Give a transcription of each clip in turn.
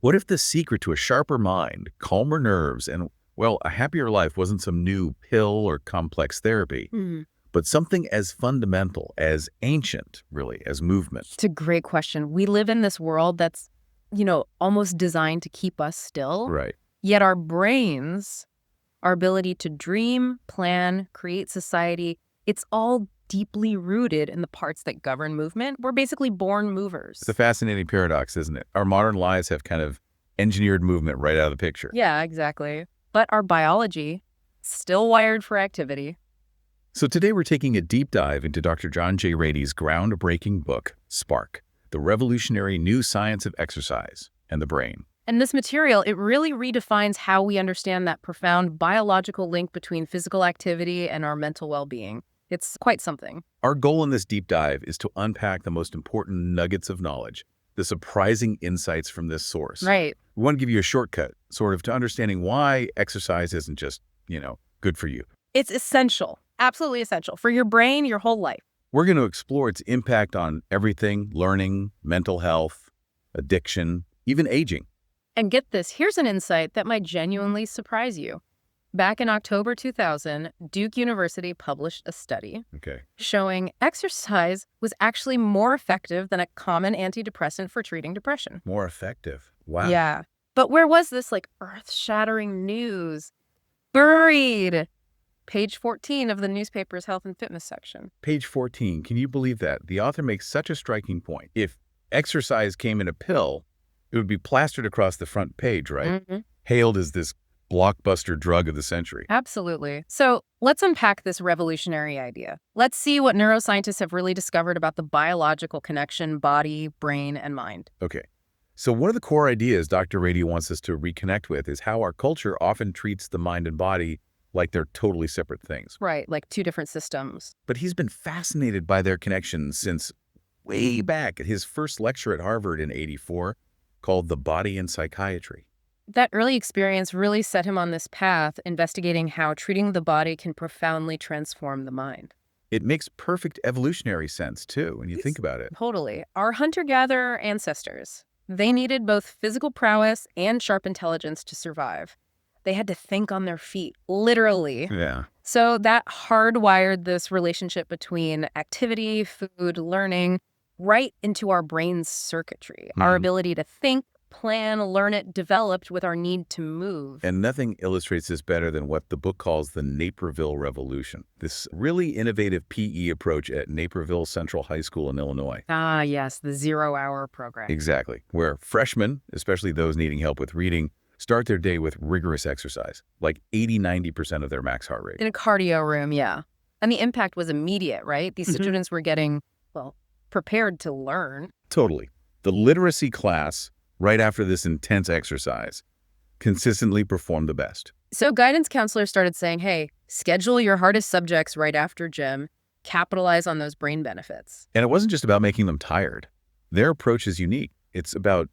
What if the secret to a sharper mind, calmer nerves, and, well, a happier life wasn't some new pill or complex therapy, but something as fundamental, as ancient, really, as movement? It's a great question. We live in this world that's, almost designed to keep us still. Right. Yet our brains, our ability to dream, plan, create society, it's all deeply rooted in the parts that govern movement. We're basically born movers. It's a fascinating paradox, isn't it? Our modern lives have kind of engineered movement right out of the picture. Yeah, exactly. But our biology, still wired for activity. So today we're taking a deep dive into Dr. John J. Ratey's groundbreaking book, Spark, the revolutionary new science of exercise and the brain. And this material, it really redefines how we understand that profound biological link between physical activity and our mental well-being. It's quite something. Our goal in this deep dive is to unpack the most important nuggets of knowledge, the surprising insights from this source. Right. We want to give you a shortcut, sort of, to understanding why exercise isn't just, good for you. It's essential, absolutely essential for your brain, your whole life. We're going to explore its impact on everything: learning, mental health, addiction, even aging. And get this, here's an insight that might genuinely surprise you. Back in October 2000, Duke University published a study showing exercise was actually more effective than a common antidepressant for treating depression. More effective. Wow. Yeah. But where was this earth-shattering news? Buried. Page 14 of the newspaper's health and fitness section. Page 14. Can you believe that? The author makes such a striking point. If exercise came in a pill, it would be plastered across the front page, right? Hailed as this blockbuster drug of the century. Absolutely. So let's unpack this revolutionary idea. Let's see what neuroscientists have really discovered about the biological connection, body, brain, and mind. Okay. So one of the core ideas Dr. Ratey wants us to reconnect with is how our culture often treats the mind and body like they're totally separate things. Right, like two different systems. But he's been fascinated by their connections since way back at his first lecture at Harvard in '84 called The Body and Psychiatry. That early experience really set him on this path, investigating how treating the body can profoundly transform the mind. It makes perfect evolutionary sense, too, when you think about it. Totally. Our hunter-gatherer ancestors, they needed both physical prowess and sharp intelligence to survive. They had to think on their feet, literally. Yeah. So that hardwired this relationship between activity, food, learning, right into our brain's circuitry. Our ability to think, plan, learn it, developed with our need to move. And nothing illustrates this better than what the book calls the Naperville Revolution, this really innovative PE approach at Naperville Central High School in Illinois. Ah, yes, the 0-hour program. Exactly, where freshmen, especially those needing help with reading, start their day with rigorous exercise, like 80–90% of their max heart rate. In a cardio room, yeah. And the impact was immediate, right? These students were getting, prepared to learn. Totally. The literacy class, right after this intense exercise, consistently performed the best. So guidance counselors started saying, hey, schedule your hardest subjects right after gym, capitalize on those brain benefits. And it wasn't just about making them tired. Their approach is unique. It's about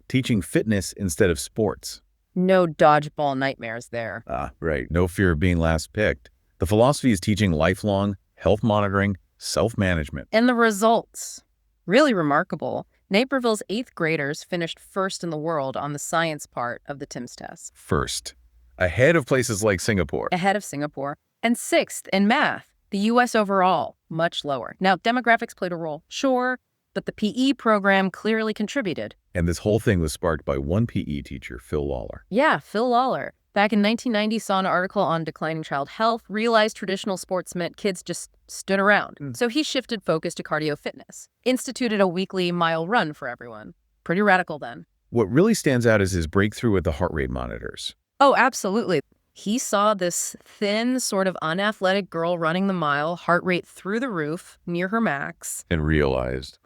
teaching fitness instead of sports. No dodgeball nightmares there. Ah, right. No fear of being last picked. The philosophy is teaching lifelong health monitoring, self-management. And the results, really remarkable. Naperville's 8th graders finished first in the world on the science part of the TIMSS test. First, ahead of places like Singapore. Ahead of Singapore. And 6th in math. The U.S. overall, much lower. Now, demographics played a role, sure, but the PE program clearly contributed. And this whole thing was sparked by one PE teacher, Phil Lawler. Yeah, Phil Lawler. Back in 1990, saw an article on declining child health, realized traditional sports meant kids just stood around. So he shifted focus to cardio fitness, instituted a weekly mile run for everyone. Pretty radical then. What really stands out is his breakthrough with the heart rate monitors. Oh, absolutely. He saw this thin, sort of unathletic girl running the mile, heart rate through the roof, near her max. And realized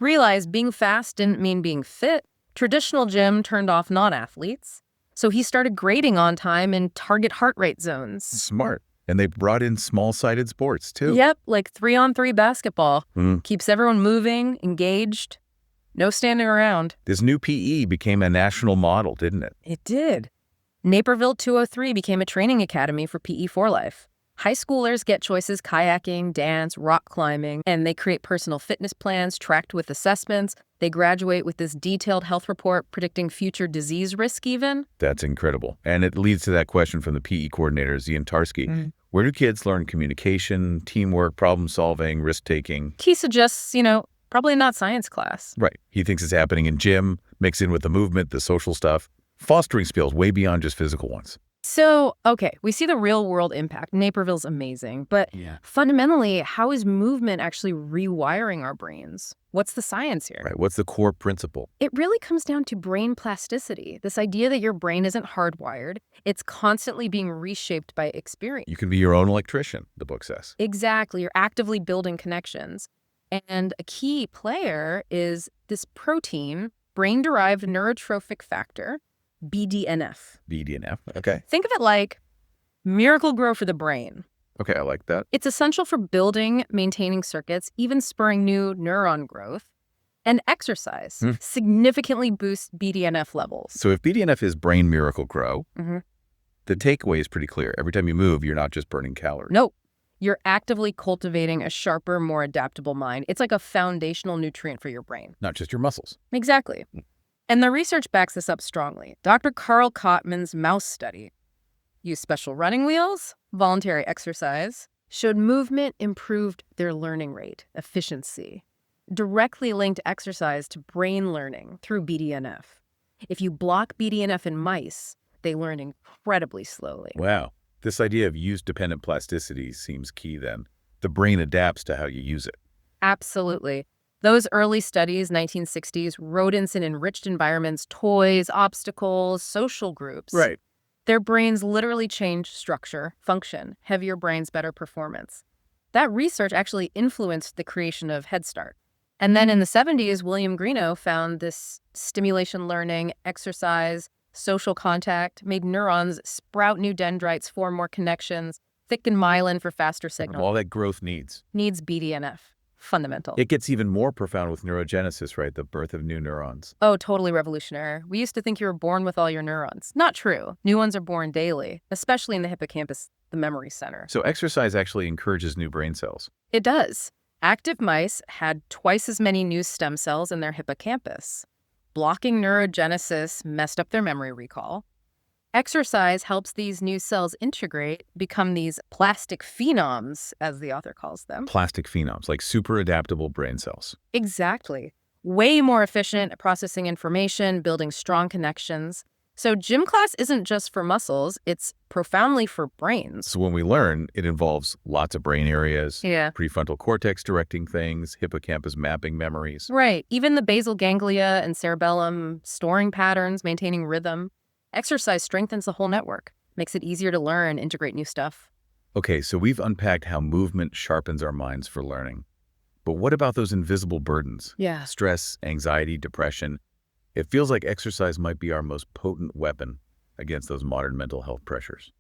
Being fast didn't mean being fit. Traditional gym turned off non-athletes. So he started grading on time in target heart rate zones. Smart. And they brought in small-sided sports, too. Yep, like 3-on-3 basketball. Keeps everyone moving, engaged, no standing around. This new PE became a national model, didn't it? It did. Naperville 203 became a training academy for PE for life. High schoolers get choices kayaking, dance, rock climbing, and they create personal fitness plans tracked with assessments. They graduate with this detailed health report predicting future disease risk even. That's incredible. And it leads to that question from the PE coordinator, Zientarski. Where do kids learn communication, teamwork, problem solving, risk taking? He suggests, probably not science class. Right. He thinks it's happening in gym, mixed in with the movement, the social stuff, fostering skills way beyond just physical ones. So, okay, we see the real world impact. Naperville's amazing. But fundamentally, how is movement actually rewiring our brains? What's the science here? Right. What's the core principle? It really comes down to brain plasticity, this idea that your brain isn't hardwired. It's constantly being reshaped by experience. You can be your own electrician, the book says. Exactly. You're actively building connections. And a key player is this protein, brain-derived neurotrophic factor, BDNF. BDNF, okay. Think of it like miracle grow for the brain. Okay, I like that. It's essential for building, maintaining circuits, even spurring new neuron growth. And exercise significantly boosts BDNF levels. So if BDNF is brain miracle grow, the takeaway is pretty clear. Every time you move, you're not just burning calories. Nope. You're actively cultivating a sharper, more adaptable mind. It's like a foundational nutrient for your brain. Not just your muscles. Exactly. And the research backs this up strongly. Dr. Carl Kottman's mouse study used special running wheels, voluntary exercise, showed movement improved their learning rate, efficiency, directly linked exercise to brain learning through BDNF. If you block BDNF in mice, they learn incredibly slowly. Wow. This idea of use-dependent plasticity seems key then. The brain adapts to how you use it. Absolutely. Those early studies, 1960s, rodents in enriched environments, toys, obstacles, social groups. Right. Their brains literally changed structure, function, heavier brains, better performance. That research actually influenced the creation of Head Start. And then in the 70s, William Greenough found this stimulation learning, exercise, social contact, made neurons sprout new dendrites, form more connections, thicken myelin for faster signal. All that growth needs BDNF. Fundamental. It gets even more profound with neurogenesis, right? The birth of new neurons. Oh, totally revolutionary. We used to think you were born with all your neurons. Not true. New ones are born daily, especially in the hippocampus, the memory center. So exercise actually encourages new brain cells. It does. Active mice had twice as many new stem cells in their hippocampus. Blocking neurogenesis messed up their memory recall. Exercise helps these new cells integrate, become these plastic phenoms, as the author calls them. Plastic phenoms, like super adaptable brain cells. Exactly. Way more efficient at processing information, building strong connections. So gym class isn't just for muscles, it's profoundly for brains. So when we learn, it involves lots of brain areas, Yeah. prefrontal cortex directing things, hippocampus mapping memories. Right. Even the basal ganglia and cerebellum storing patterns, maintaining rhythm. Exercise strengthens the whole network, makes it easier to learn, integrate new stuff. Okay, so we've unpacked how movement sharpens our minds for learning. But what about those invisible burdens? Yeah. Stress, anxiety, depression. It feels like exercise might be our most potent weapon against those modern mental health pressures.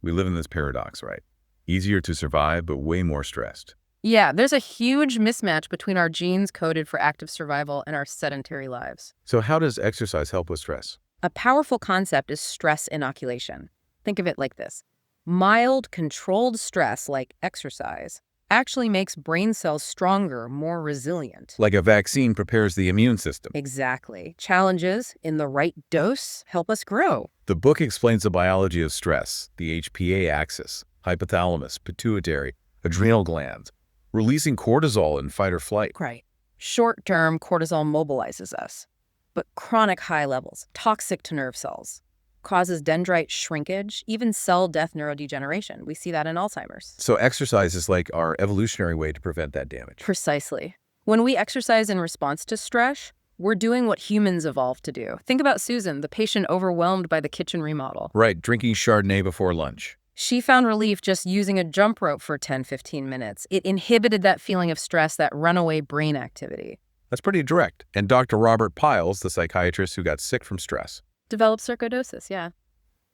We live in this paradox, right? Easier to survive, but way more stressed. Yeah, there's a huge mismatch between our genes coded for active survival and our sedentary lives. So how does exercise help with stress? A powerful concept is stress inoculation. Think of it like this. Mild, controlled stress, like exercise, actually makes brain cells stronger, more resilient. Like a vaccine prepares the immune system. Exactly. Challenges, in the right dose, help us grow. The book explains the biology of stress, the HPA axis, hypothalamus, pituitary, adrenal glands, releasing cortisol in fight or flight. Right. Short-term, cortisol mobilizes us. But chronic high levels, toxic to nerve cells, causes dendrite shrinkage, even cell death neurodegeneration. We see that in Alzheimer's. So exercise is like our evolutionary way to prevent that damage. Precisely. When we exercise in response to stress, we're doing what humans evolved to do. Think about Susan, the patient overwhelmed by the kitchen remodel. Right, drinking Chardonnay before lunch. She found relief just using a jump rope for 10-15 minutes. It inhibited that feeling of stress, that runaway brain activity. That's pretty direct. And Dr. Robert Piles, the psychiatrist who got sick from stress. Developed sarcoidosis, yeah.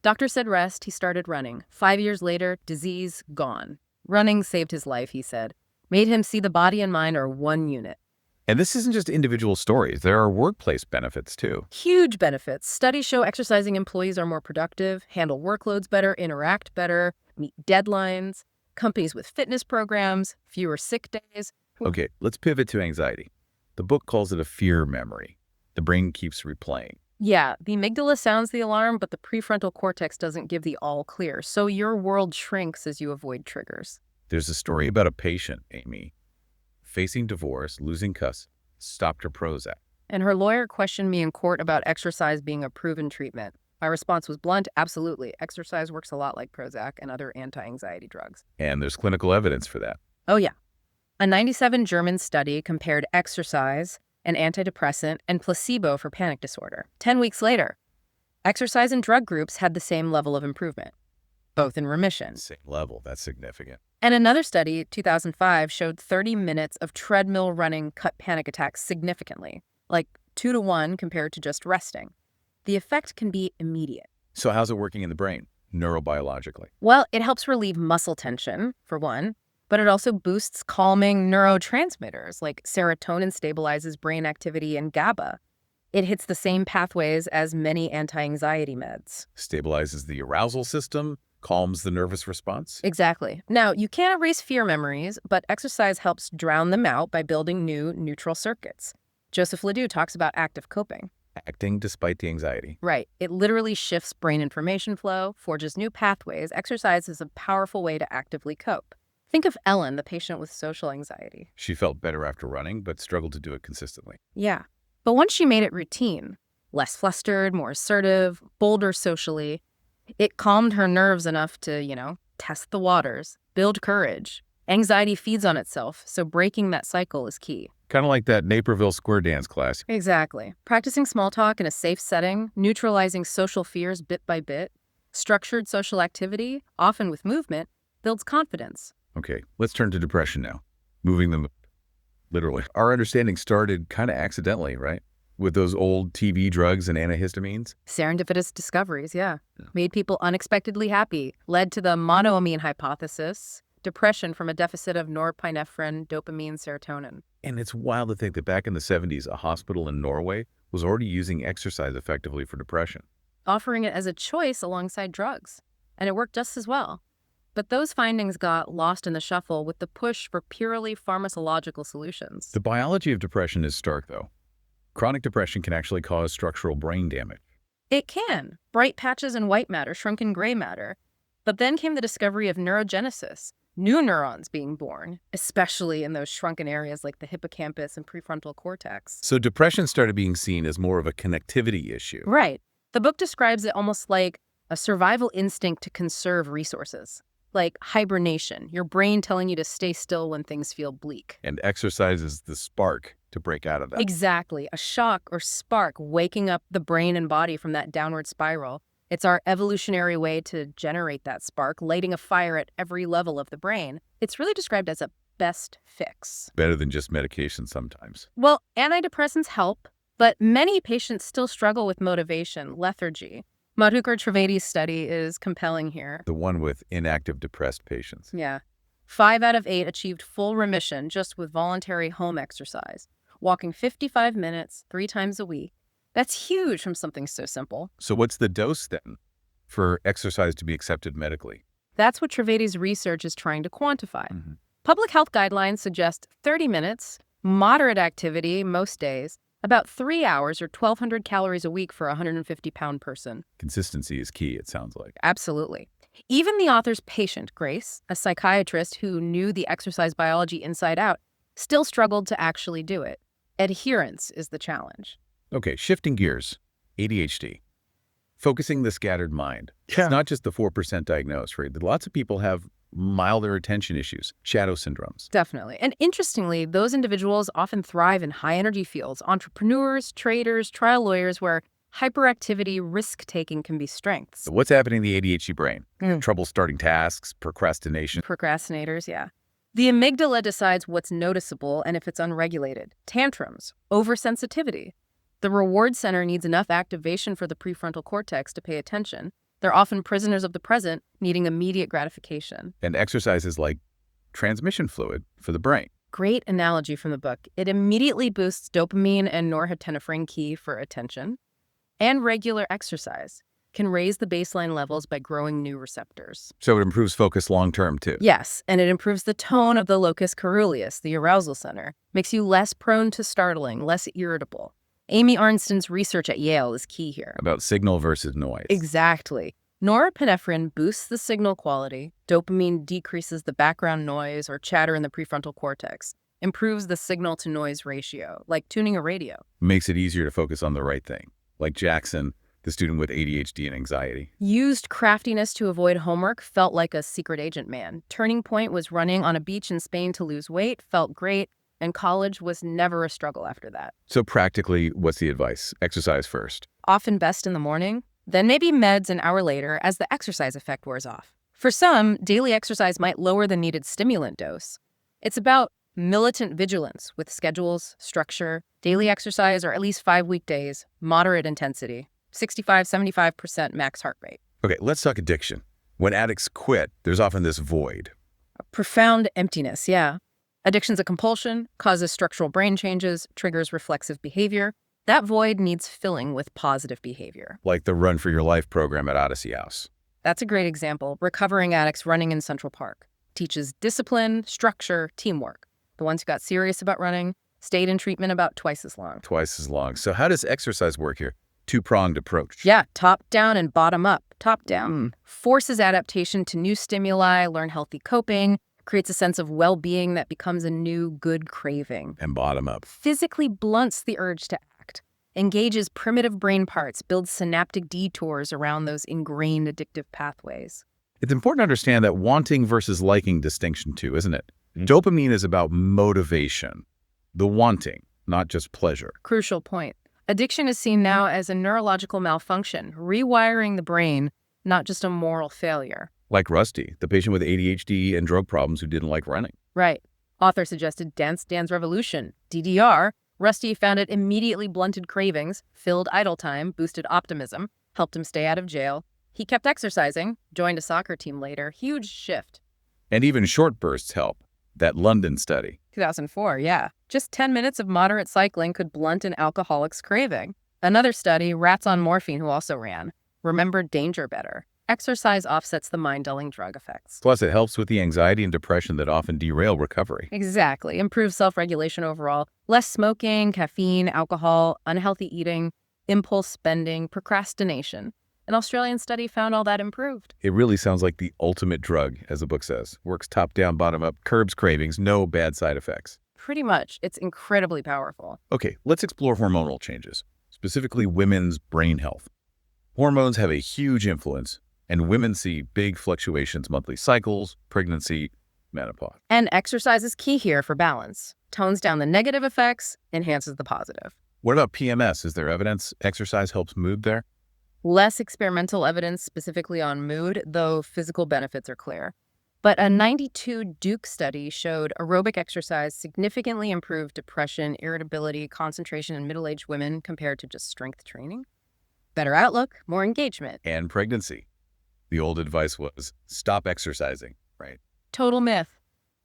Doctor said rest, he started running. 5 years later, disease gone. Running saved his life, he said. Made him see the body and mind are one unit. And this isn't just individual stories. There are workplace benefits, too. Huge benefits. Studies show exercising employees are more productive, handle workloads better, interact better, meet deadlines. Companies with fitness programs, fewer sick days. Okay, let's pivot to anxiety. The book calls it a fear memory. The brain keeps replaying. Yeah, the amygdala sounds the alarm, but the prefrontal cortex doesn't give the all clear, so your world shrinks as you avoid triggers. There's a story about a patient, Amy, facing divorce, losing custody, stopped her Prozac. And her lawyer questioned me in court about exercise being a proven treatment. My response was blunt, absolutely. Exercise works a lot like Prozac and other anti-anxiety drugs. And there's clinical evidence for that. Oh, yeah. A 97 German study compared exercise, an antidepressant, and placebo for panic disorder. 10 weeks later, exercise and drug groups had the same level of improvement, both in remission. Same level. That's significant. And another study, 2005, showed 30 minutes of treadmill running cut panic attacks significantly, like 2 to 1 compared to just resting. The effect can be immediate. So how's it working in the brain, neurobiologically? Well, it helps relieve muscle tension, for one, but it also boosts calming neurotransmitters, like serotonin stabilizes brain activity and GABA. It hits the same pathways as many anti-anxiety meds. Stabilizes the arousal system, calms the nervous response? Exactly. Now, you can't erase fear memories, but exercise helps drown them out by building new neutral circuits. Joseph Ledoux talks about active coping. Acting despite the anxiety. Right. It literally shifts brain information flow, forges new pathways. Exercise is a powerful way to actively cope. Think of Ellen, the patient with social anxiety. She felt better after running, but struggled to do it consistently. Yeah. But once she made it routine, less flustered, more assertive, bolder socially, it calmed her nerves enough to, test the waters, build courage. Anxiety feeds on itself, so breaking that cycle is key. Kind of like that Naperville square dance class. Exactly. Practicing small talk in a safe setting, neutralizing social fears bit by bit, structured social activity, often with movement, builds confidence. Okay, let's turn to depression now. Moving them literally. Our understanding started kind of accidentally, right? With those old TV drugs and antihistamines? Serendipitous discoveries, yeah. Made people unexpectedly happy, led to the monoamine hypothesis, depression from a deficit of norepinephrine, dopamine, serotonin. And it's wild to think that back in the 70s, a hospital in Norway was already using exercise effectively for depression. Offering it as a choice alongside drugs. And it worked just as well. But those findings got lost in the shuffle with the push for purely pharmacological solutions. The biology of depression is stark, though. Chronic depression can actually cause structural brain damage. It can. Bright patches in white matter, shrunken gray matter. But then came the discovery of neurogenesis, new neurons being born, especially in those shrunken areas like the hippocampus and prefrontal cortex. So depression started being seen as more of a connectivity issue. Right. The book describes it almost like a survival instinct to conserve resources. Like hibernation, your brain telling you to stay still when things feel bleak. And exercise is the spark to break out of that. Exactly. A shock or spark waking up the brain and body from that downward spiral. It's our evolutionary way to generate that spark, lighting a fire at every level of the brain. It's really described as a best fix. Better than just medication sometimes. Well, antidepressants help, but many patients still struggle with motivation, lethargy. Madhukar Trivedi's study is compelling here. The one with inactive depressed patients. Yeah. 5 out of 8 achieved full remission just with voluntary home exercise, walking 55 minutes 3 times a week. That's huge from something so simple. So what's the dose then for exercise to be accepted medically? That's what Trivedi's research is trying to quantify. Public health guidelines suggest 30 minutes, moderate activity most days, about 3 hours or 1,200 calories a week for a 150-pound person. Consistency is key, it sounds like. Absolutely. Even the author's patient, Grace, a psychiatrist who knew the exercise biology inside out, still struggled to actually do it. Adherence is the challenge. Okay, shifting gears. ADHD. Focusing the scattered mind. Yeah. It's not just the 4% diagnosed, right? Lots of people have milder attention issues, shadow syndromes. Definitely. And interestingly, those individuals often thrive in high-energy fields, entrepreneurs, traders, trial lawyers, where hyperactivity, risk-taking can be strengths. So what's happening in the ADHD brain? Trouble starting tasks, procrastination. Procrastinators, yeah. The amygdala decides what's noticeable and if it's unregulated. Tantrums, oversensitivity. The reward center needs enough activation for the prefrontal cortex to pay attention. They're often prisoners of the present, needing immediate gratification. And exercise is like transmission fluid for the brain. Great analogy from the book. It immediately boosts dopamine and norepinephrine, key for attention, and regular exercise. can raise the baseline levels by growing new receptors. So it improves focus long-term, too. Yes, and it improves the tone of the locus coeruleus, the arousal center. Makes you less prone to startling, less irritable. Amy Arnsten's research at Yale is key here. About signal versus noise. Exactly. Norepinephrine boosts the signal quality. Dopamine decreases the background noise or chatter in the prefrontal cortex. Improves the signal-to-noise ratio, like tuning a radio. Makes it easier to focus on the right thing. Like Jackson, the student with ADHD and anxiety. Used craftiness to avoid homework, felt like a secret agent man. Turning point was running on a beach in Spain to lose weight, felt great, and college was never a struggle after that. So practically, what's the advice? Exercise first. Often best in the morning, then maybe meds an hour later as the exercise effect wears off. For some, daily exercise might lower the needed stimulant dose. It's about militant vigilance with schedules, structure, daily exercise, or at least 5 weekdays, moderate intensity, 65-75% max heart rate. Okay, let's talk addiction. When addicts quit, there's often this void. A profound emptiness, yeah. Addiction's a compulsion, causes structural brain changes, triggers reflexive behavior. That void needs filling with positive behavior. Like the Run for Your Life program at Odyssey House. That's a great example. Recovering addicts running in Central Park. Teaches discipline, structure, teamwork. The ones who got serious about running stayed in treatment about twice as long. Twice as long. So how does exercise work here? Two-pronged approach. Yeah, top down and bottom up. Top down. Forces adaptation to new stimuli, learn healthy coping, creates a sense of well-being that becomes a new good craving. And bottom up. Physically blunts the urge to act. Engages primitive brain parts, builds synaptic detours around those ingrained addictive pathways. It's important to understand that wanting versus liking distinction too, isn't it? Dopamine is about motivation, the wanting, not just pleasure. Crucial point. Addiction is seen now as a neurological malfunction, rewiring the brain, not just a moral failure. Like Rusty, the patient with ADHD and drug problems who didn't like running. Right. Author suggested Dance Dance Revolution, DDR. Rusty found it immediately blunted cravings, filled idle time, boosted optimism, helped him stay out of jail. He kept exercising, joined a soccer team later. Huge shift. And even short bursts help. That London study. 2004, yeah. Just 10 minutes of moderate cycling could blunt an alcoholic's craving. Another study, rats on morphine who also ran, remembered danger better. Exercise offsets the mind-dulling drug effects. Plus, it helps with the anxiety and depression that often derail recovery. Exactly. Improves self-regulation overall. Less smoking, caffeine, alcohol, unhealthy eating, impulse spending, procrastination. An Australian study found all that improved. It really sounds like the ultimate drug, as the book says. Works top down, bottom up, curbs cravings, no bad side effects. Pretty much. It's incredibly powerful. Okay, let's explore hormonal changes, specifically women's brain health. Hormones have a huge influence, and women see big fluctuations, monthly cycles, pregnancy, menopause. And exercise is key here for balance. Tones down the negative effects, enhances the positive. What about PMS? Is there evidence exercise helps mood there? Less experimental evidence specifically on mood, though physical benefits are clear. But a 92 Duke study showed aerobic exercise significantly improved depression, irritability, concentration in middle-aged women compared to just strength training. Better outlook, more engagement. And pregnancy. The old advice was stop exercising, right? Total myth.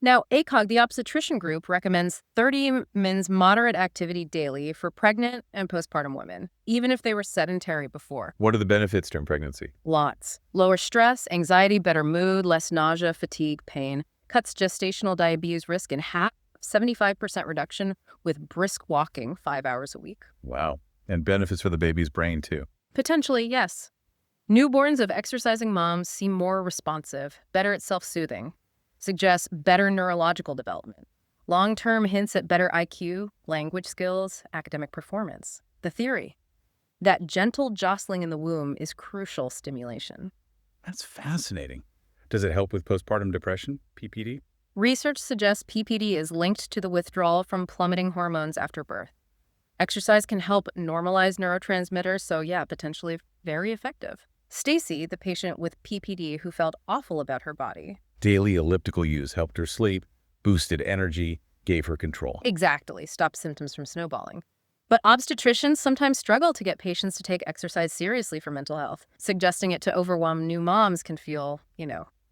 Now, ACOG, the obstetrician group, recommends 30 minutes moderate activity daily for pregnant and postpartum women, even if they were sedentary before. What are the benefits during pregnancy? Lots. Lower stress, anxiety, better mood, less nausea, fatigue, pain. Cuts gestational diabetes risk in half, 75% reduction with brisk walking 5 hours a week. Wow. And benefits for the baby's brain, too. Potentially, yes. Newborns of exercising moms seem more responsive, better at self-soothing. Suggests better neurological development. Long-term hints at better IQ, language skills, academic performance. The theory. That gentle jostling in the womb is crucial stimulation. That's fascinating. Does it help with postpartum depression, PPD? Research suggests PPD is linked to the withdrawal from plummeting hormones after birth. Exercise can help normalize neurotransmitters, so yeah, potentially very effective. Stacy, the patient with PPD who felt awful about her body. Daily elliptical use helped her sleep, boosted energy, gave her control. Exactly, stopped symptoms from snowballing. But obstetricians sometimes struggle to get patients to take exercise seriously for mental health. Suggesting it to overwhelmed new moms can feel,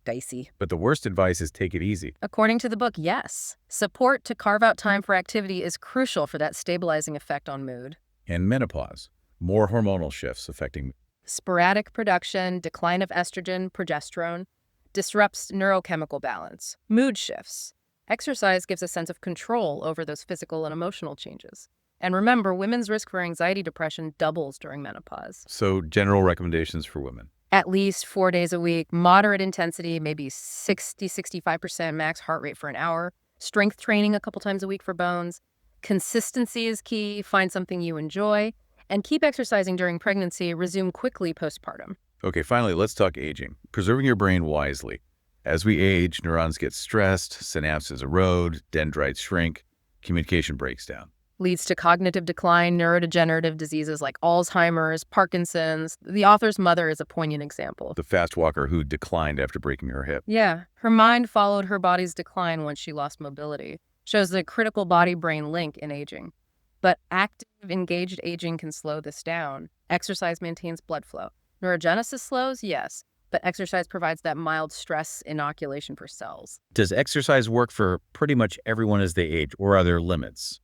dicey. But the worst advice is take it easy. According to the book, yes. Support to carve out time for activity is crucial for that stabilizing effect on mood. And menopause. More hormonal shifts affecting mood. sporadic production, decline of estrogen, progesterone, disrupts neurochemical balance, mood shifts. Exercise gives a sense of control over those physical and emotional changes. And remember, women's risk for anxiety, depression doubles during menopause. So general recommendations for women. At least 4 days a week, moderate intensity, maybe 65% max heart rate for an hour, strength training a couple times a week for bones. Consistency is key. Find something you enjoy. And keep exercising during pregnancy. Resume quickly postpartum. Okay, finally, let's talk aging. Preserving your brain wisely. As we age, neurons get stressed, synapses erode, dendrites shrink, communication breaks down. Leads to cognitive decline, neurodegenerative diseases like Alzheimer's, Parkinson's. The author's mother is a poignant example. The fast walker who declined after breaking her hip. Yeah, her mind followed her body's decline once she lost mobility. Shows the critical body-brain link in aging. But active, engaged aging can slow this down. Exercise maintains blood flow. Neurogenesis slows, yes, but exercise provides that mild stress inoculation for cells. Does exercise work for pretty much everyone as they age, or are there limits?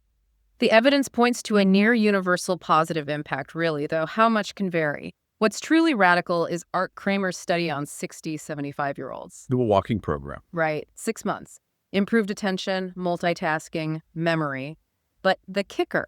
The evidence points to a near universal positive impact, really, though how much can vary. What's truly radical is Art Kramer's study on 60, 75-year-olds. Do a walking program. Right, 6 months. Improved attention, multitasking, memory. But the kicker,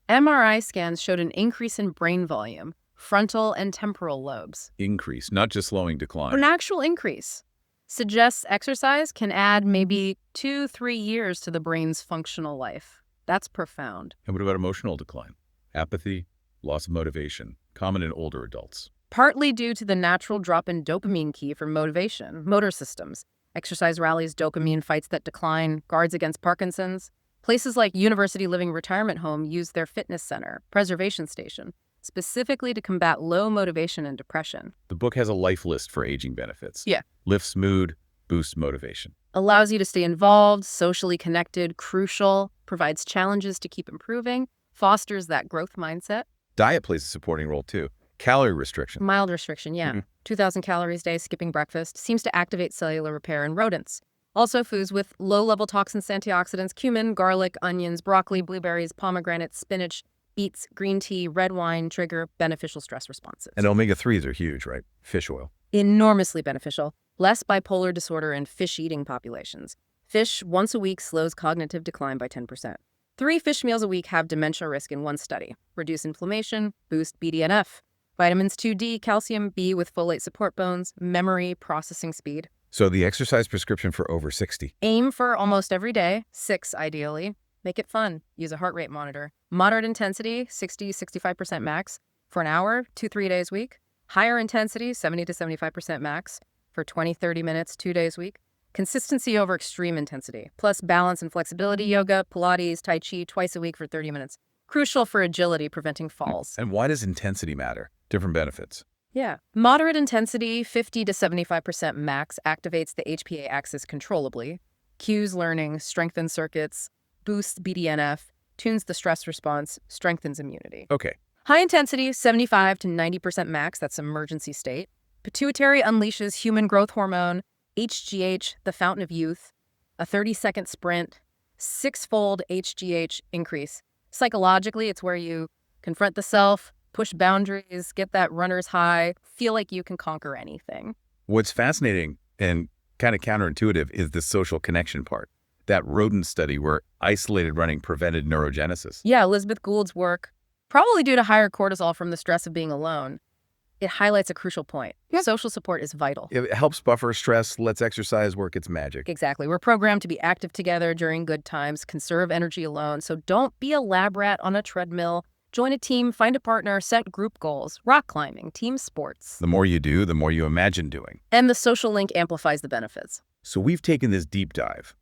MRI scans showed an increase in brain volume, frontal and temporal lobes. Increase, not just slowing decline. An actual increase. Suggests exercise can add maybe 2-3 years to the brain's functional life. That's profound. And what about emotional decline? Apathy, loss of motivation, common in older adults. Partly due to the natural drop in dopamine key for motivation, motor systems. Exercise rallies dopamine, fights that decline, guards against Parkinson's. Places like University Living Retirement Home use their fitness center, preservation station, specifically to combat low motivation and depression. The book has a life list for aging benefits. Yeah. Lifts mood, boosts motivation. Allows you to stay involved, socially connected, crucial, provides challenges to keep improving, fosters that growth mindset. Diet plays a supporting role too. Calorie restriction. Mild restriction, yeah. 2,000 calories a day, skipping breakfast, seems to activate cellular repair in rodents. Also foods with low-level toxins, antioxidants, cumin, garlic, onions, broccoli, blueberries, pomegranates, spinach, beets, green tea, red wine trigger beneficial stress responses. And omega-3s are huge, right? Fish oil. Enormously beneficial. Less bipolar disorder in fish-eating populations. Fish once a week slows cognitive decline by 10%. 3 fish meals a week have dementia risk in one study. Reduce inflammation, boost BDNF. Vitamins 2D, calcium, B with folate support bones, memory, processing speed. So the exercise prescription for over 60. Aim for almost every day, 6 ideally. Make it fun. Use a heart rate monitor. Moderate intensity, 60-65% max for an hour, 2-3 days a week. Higher intensity, 70-75% max for 20-30 minutes, 2 days a week. Consistency over extreme intensity, plus balance and flexibility yoga, Pilates, Tai Chi twice a week for 30 minutes. Crucial for agility, preventing falls. And why does intensity matter? Different benefits. Yeah. Moderate intensity, 50-75% max, activates the HPA axis controllably, cues learning, strengthens circuits, boosts BDNF, tunes the stress response, strengthens immunity. Okay. High intensity, 75-90% max, that's emergency state. Pituitary unleashes human growth hormone, HGH, the fountain of youth, a 30-second sprint, 6-fold HGH increase. Psychologically, it's where you confront the self, push boundaries, get that runner's high, feel like you can conquer anything. What's fascinating and kind of counterintuitive is the social connection part. That rodent study where isolated running prevented neurogenesis. Yeah, Elizabeth Gould's work, probably due to higher cortisol from the stress of being alone. It highlights a crucial point. Yeah. Social support is vital. It helps buffer stress, lets exercise work its magic. Exactly. We're programmed to be active together during good times, conserve energy alone. So don't be a lab rat on a treadmill. Join a team, find a partner, set group goals, rock climbing, team sports. The more you do, the more you imagine doing. And the social link amplifies the benefits. So we've taken this deep dive.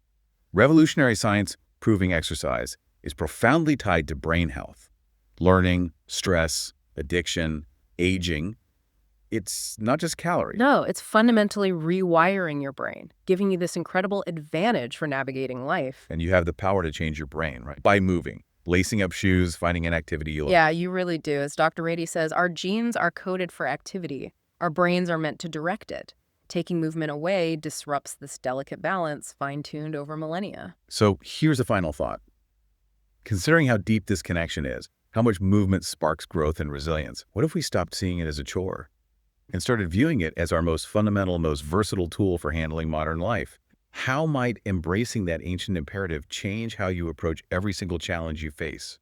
Revolutionary science proving exercise is profoundly tied to brain health, learning, stress, addiction, aging. It's not just calories. No, it's fundamentally rewiring your brain, giving you this incredible advantage for navigating life. And you have the power to change your brain, right? By moving, lacing up shoes, finding an activity you love. Yeah, you really do. As Dr. Ratey says, our genes are coded for activity. Our brains are meant to direct it. Taking movement away disrupts this delicate balance, fine-tuned over millennia. So here's a final thought. Considering how deep this connection is, How much movement sparks growth and resilience? What if we stopped seeing it as a chore and started viewing it as our most fundamental, most versatile tool for handling modern life? How might embracing that ancient imperative change how you approach every single challenge you face?